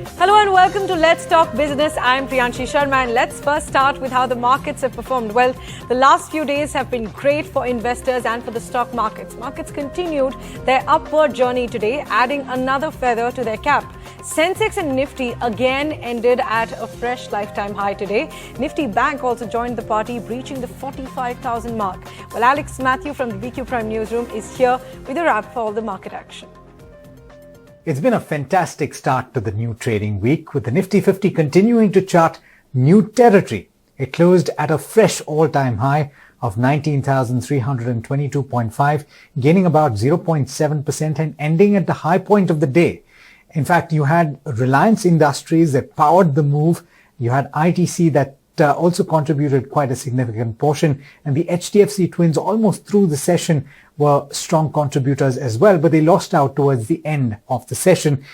Hello and welcome to Let's Talk Business. I'm Priyanshi Sharma and let's first start with how the markets have performed. Well, the last few days have been great for investors and for the stock markets. Markets continued their upward journey today, adding another feather to their cap. Sensex and Nifty again ended at a fresh lifetime high today. Nifty Bank also joined the party, breaching the 45,000 mark. Well, Alex Matthew from the BQ Prime Newsroom is here with a wrap for all the market action. It's been a fantastic start to the new trading week, with the Nifty 50 continuing to chart new territory. It closed at a fresh all-time high of 19,322.5, gaining about 0.7% and ending at the high point of the day. In fact, you had Reliance Industries that powered the move. You had ITC that also contributed quite a significant portion, and the HDFC twins almost through the session were strong contributors as well, but they lost out towards the end of the session.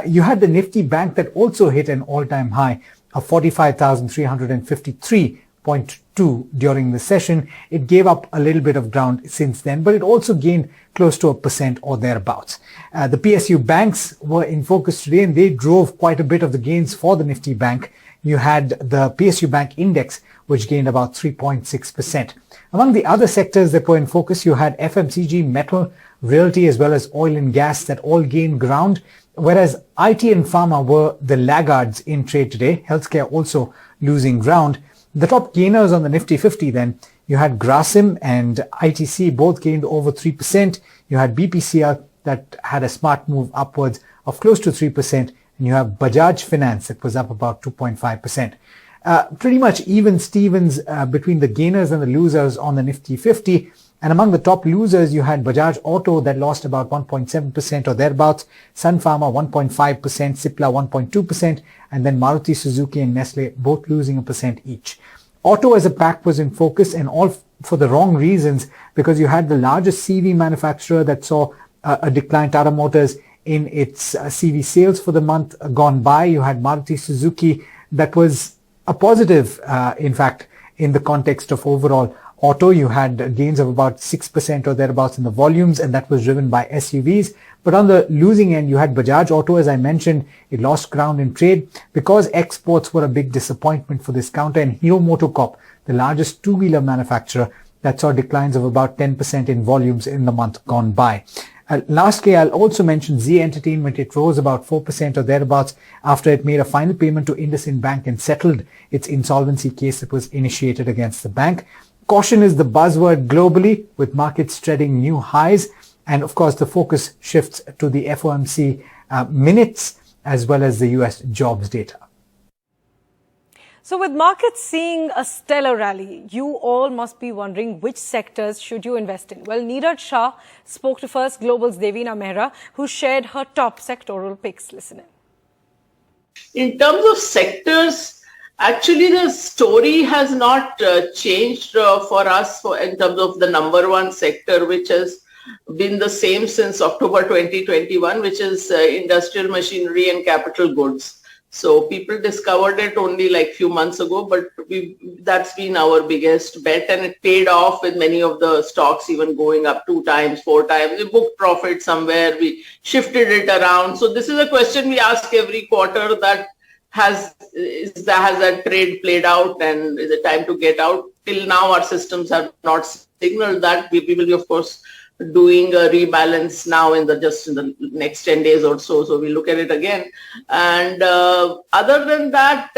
You had the Nifty Bank that also hit an all-time high of 45,353.2 during the session. It gave up a little bit of ground since then, but it also gained close to 1% or thereabouts. The PSU banks were in focus today, and they drove quite a bit of the gains for the Nifty Bank. You had the PSU Bank Index, which gained about 3.6%. Among the other sectors that were in focus, you had FMCG, metal, realty, as well as oil and gas that all gained ground, whereas IT and pharma were the laggards in trade today. Healthcare also losing ground. The top gainers on the Nifty 50 then, you had Grasim and ITC both gained over 3%. You had BPCL that had a smart move upwards of close to 3%. And you have Bajaj Finance that was up about 2.5%. Pretty much even Stevens between the gainers and the losers on the Nifty 50. And among the top losers, you had Bajaj Auto that lost about 1.7% or thereabouts, Sun Pharma 1.5%, Cipla 1.2%, and then Maruti Suzuki and Nestle both losing 1% each. Auto as a pack was in focus, and all for the wrong reasons, because you had the largest CV manufacturer that saw a decline, Tata Motors, in its CV sales for the month gone by. You had Maruti Suzuki that was a positive, in fact, in the context of overall auto. You had gains of about 6% or thereabouts in the volumes, and that was driven by SUVs. But on the losing end, you had Bajaj Auto, as I mentioned. It lost ground in trade because exports were a big disappointment for this counter, and Hero MotoCorp, the largest two-wheeler manufacturer, that saw declines of about 10% in volumes in the month gone by. Lastly, I'll also mention Z Entertainment. It rose about 4% or thereabouts after it made a final payment to IndusInd Bank and settled its insolvency case that was initiated against the bank. Caution is the buzzword globally, with markets treading new highs. And of course, the focus shifts to the FOMC minutes as well as the US jobs data. So with markets seeing a stellar rally, you all must be wondering which sectors should you invest in. Well, Neeraj Shah spoke to First Global's Devina Mehra, who shared her top sectoral picks. Listen in. In terms of sectors, actually the story has not changed for us in terms of the number one sector, which has been the same since October 2021, which is industrial machinery and capital goods. So people discovered it only like few months ago, but that's been our biggest bet, and it paid off with many of the stocks even going up 2 times, 4 times. We booked profit somewhere, we shifted it around. So this is a question we ask every quarter, that has that trade played out and is it time to get out? Till now our systems have not signaled that. We will be of course doing a rebalance now in the next 10 days or so. So we look at it again. And other than that,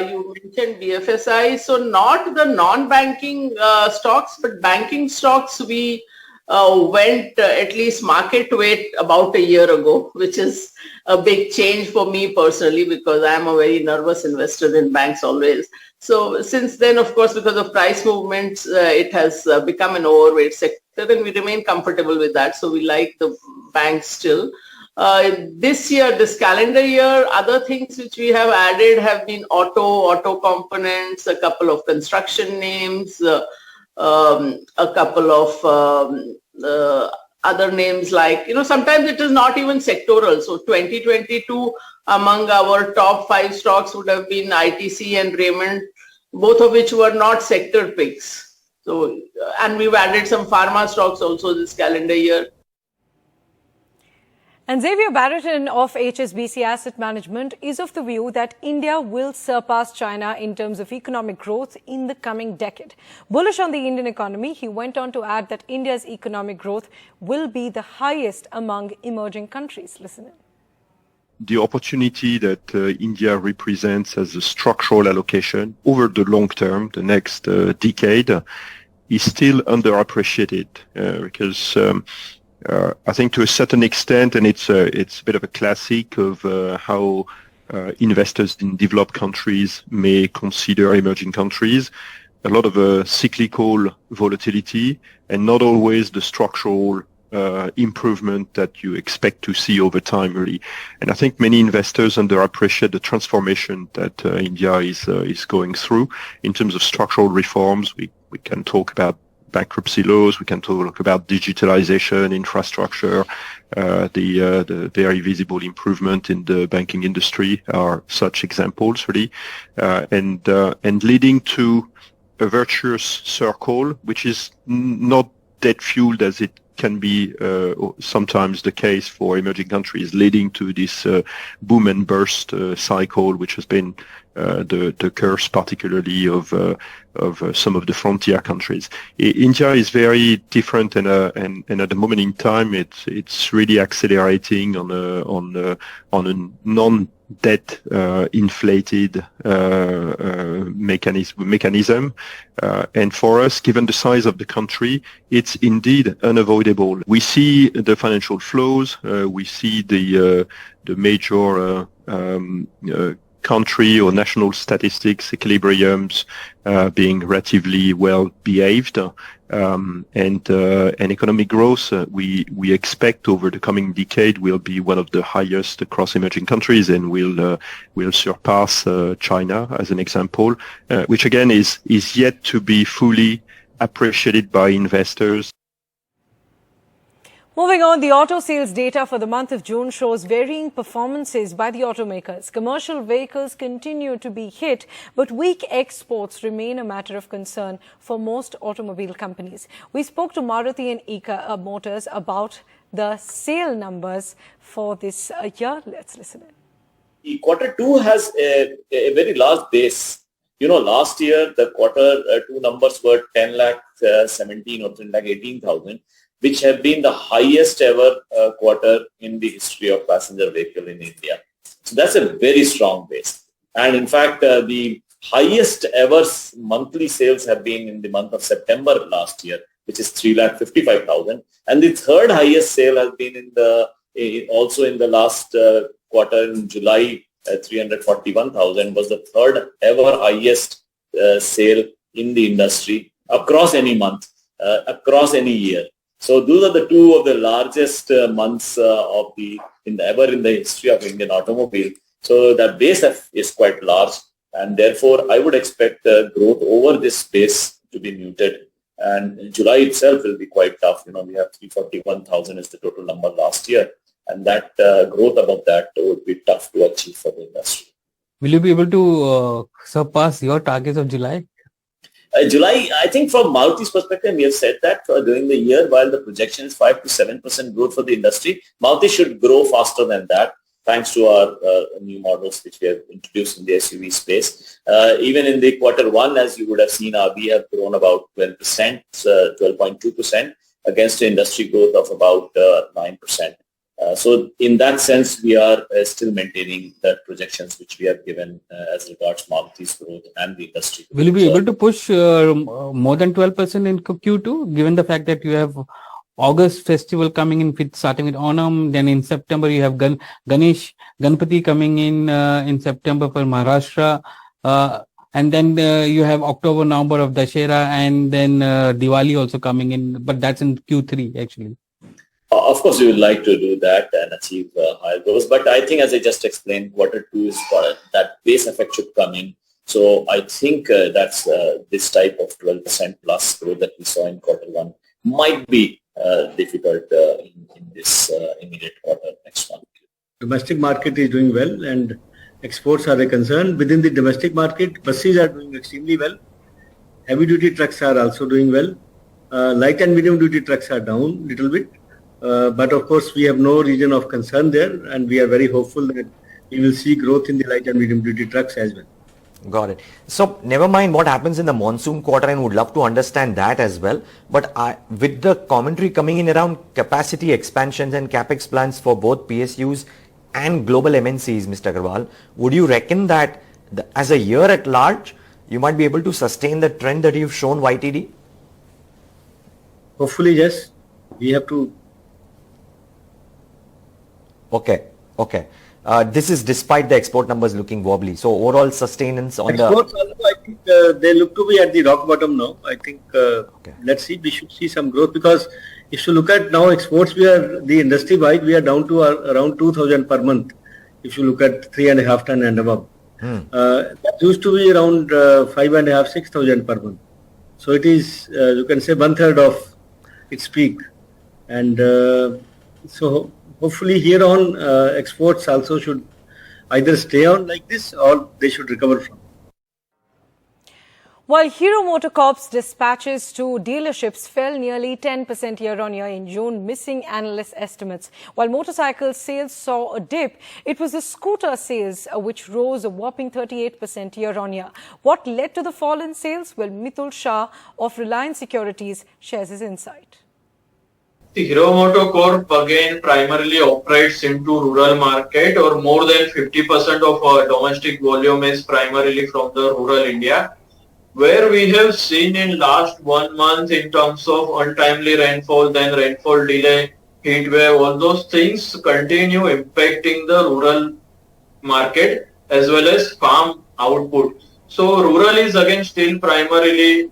you mentioned BFSI. So not the non-banking stocks, but banking stocks we went at least market weight about a year ago, which is a big change for me personally, because I am a very nervous investor in banks always. So since then, of course, because of price movements, it has become an overweight sector, and we remain comfortable with that. So we like the banks still. This calendar year, other things which we have added have been auto components, a couple of construction names, a couple of other names like, sometimes it is not even sectoral. So 2022, among our top 5 stocks would have been ITC and Raymond, both of which were not sector picks. So, and we've added some pharma stocks also this calendar year. And Xavier Barreton of HSBC Asset Management is of the view that India will surpass China in terms of economic growth in the coming decade. Bullish on the Indian economy, he went on to add that India's economic growth will be the highest among emerging countries. Listen in. The opportunity that India represents as a structural allocation over the long term, the next decade, is still underappreciated because I think to a certain extent, and it's a bit of a classic of how investors in developed countries may consider emerging countries, a lot of cyclical volatility and not always the structural improvement that you expect to see over time, really. And I think many investors underappreciate the transformation that India is going through in terms of structural reforms. We can talk about bankruptcy laws, we can talk about digitalization, infrastructure, the very visible improvement in the banking industry are such examples, really, and leading to a virtuous circle, which is not debt fueled as it can be sometimes the case for emerging countries, leading to this boom and burst cycle, which has been the curse, particularly of some of the frontier countries. India is very different, and at the moment in time, it's really accelerating on a non-debt inflated mechanism, and for us, given the size of the country, it's indeed unavoidable. We see the financial flows, we see the major country or national statistics equilibriums being relatively well behaved, and economic growth we expect over the coming decade will be one of the highest across emerging countries, and will surpass China as an example, which again is yet to be fully appreciated by investors. Moving on, the auto sales data for the month of June shows varying performances by the automakers. Commercial vehicles continue to be hit, but weak exports remain a matter of concern for most automobile companies. We spoke to Maruti and Eicher Motors about the sale numbers for this year. Let's listen in. Quarter 2 has a very large base. You know, last year the quarter 2 numbers were 10 lakh 17 or 10 lakh 18,000. Which have been the highest ever quarter in the history of passenger vehicle in India. So that's a very strong base. And in fact, the highest ever monthly sales have been in the month of September last year, which is 3,55,000. And the third highest sale has been also in the last quarter in July, 341,000 was the third ever highest sale in the industry across any month, across any year. So those are the two of the largest months ever in the history of Indian automobile. So the base is quite large, and therefore I would expect growth over this base to be muted. And July itself will be quite tough. You know, we have 341,000 is the total number last year, and that growth above that would be tough to achieve for the industry. Will you be able to surpass your targets of July? July, I think from Maruti's perspective, we have said that during the year, while the projection is 5 to 7% growth for the industry, Maruti should grow faster than that, thanks to our new models which we have introduced in the SUV space. Even in the quarter 1, as you would have seen, we have grown about 12%, 12.2% against the industry growth of about 9%. So in that sense, we are still maintaining the projections which we have given as regards Maruti's growth and the industry growth. Will you be able to push more than 12% in Q2, given the fact that you have August festival coming in, starting with Onam, then in September you have Ganpati coming in September for Maharashtra, and then you have October, November of Dussehra, and then Diwali also coming in, but that's in Q3 actually. Of course, we would like to do that and achieve higher growth. But I think, as I just explained, quarter 2 is that base effect should come in. So I think that's this type of 12% plus growth that we saw in quarter 1 might be difficult in this immediate quarter next month. Domestic market is doing well, and exports are a concern. Within the domestic market, buses are doing extremely well. Heavy duty trucks are also doing well. Light and medium duty trucks are down a little bit. But of course, we have no reason of concern there, and we are very hopeful that we will see growth in the light and medium duty trucks as well. Got it. So never mind what happens in the monsoon quarter, and would love to understand that as well. But with the commentary coming in around capacity expansions and capex plans for both PSUs and global MNCs, Mr. Agarwal, would you reckon that as a year at large, you might be able to sustain the trend that you've shown YTD? Hopefully, yes. We have to. Okay. This is despite the export numbers looking wobbly. So overall sustenance on exports also, I think they look to be at the rock bottom now. I think let's see, we should see some growth, because if you look at now exports, the industry wide, we are down to around 2,000 per month. If you look at 3.5 ton and above, that used to be around 5.5, 6,000 per month. So it is you can say 1/3 of its peak, and so hopefully here on exports also should either stay on like this or they should recover from. While Hero MotoCorp's dispatches to dealerships fell nearly 10% year-on-year in June, missing analyst estimates. While motorcycle sales saw a dip, it was the scooter sales which rose a whopping 38% year-on-year. What led to the fall in sales? Well, Mitul Shah of Reliance Securities shares his insight. The Hero MotoCorp again primarily operates into rural market, or more than 50% of our domestic volume is primarily from the rural India, where we have seen in last 1 month in terms of untimely rainfall, then rainfall delay, heat wave, all those things continue impacting the rural market as well as farm output. So rural is again still primarily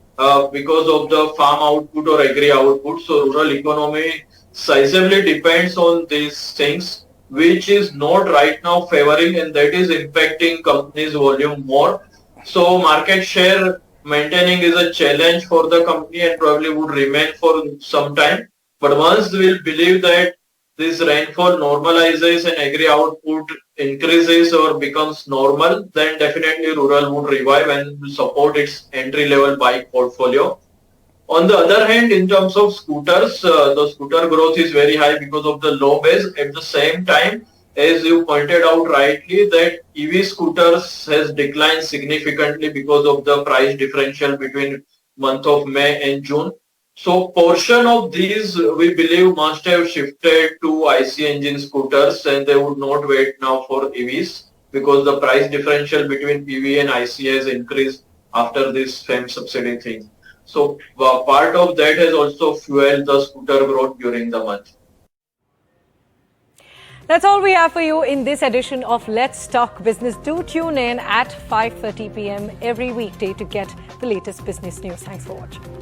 because of the farm output or agri output. So rural economy sizably depends on these things, which is not right now favoring, and that is impacting companies' volume more. So market share maintaining is a challenge for the company and probably would remain for some time. But once we'll believe that this rainfall normalizes and agri output increases or becomes normal, then definitely rural would revive and support its entry-level bike portfolio. On the other hand, in terms of scooters, the scooter growth is very high because of the low base. At the same time, as you pointed out rightly, that EV scooters has declined significantly because of the price differential between month of May and June. So portion of these we believe must have shifted to IC engine scooters, and they would not wait now for EVs because the price differential between EV and IC has increased after this FAME subsidy thing. So part of that has also fueled the scooter growth during the month. That's all we have for you in this edition of Let's Talk Business. Do tune in at 5:30 p.m. every weekday to get the latest business news. Thanks for watching.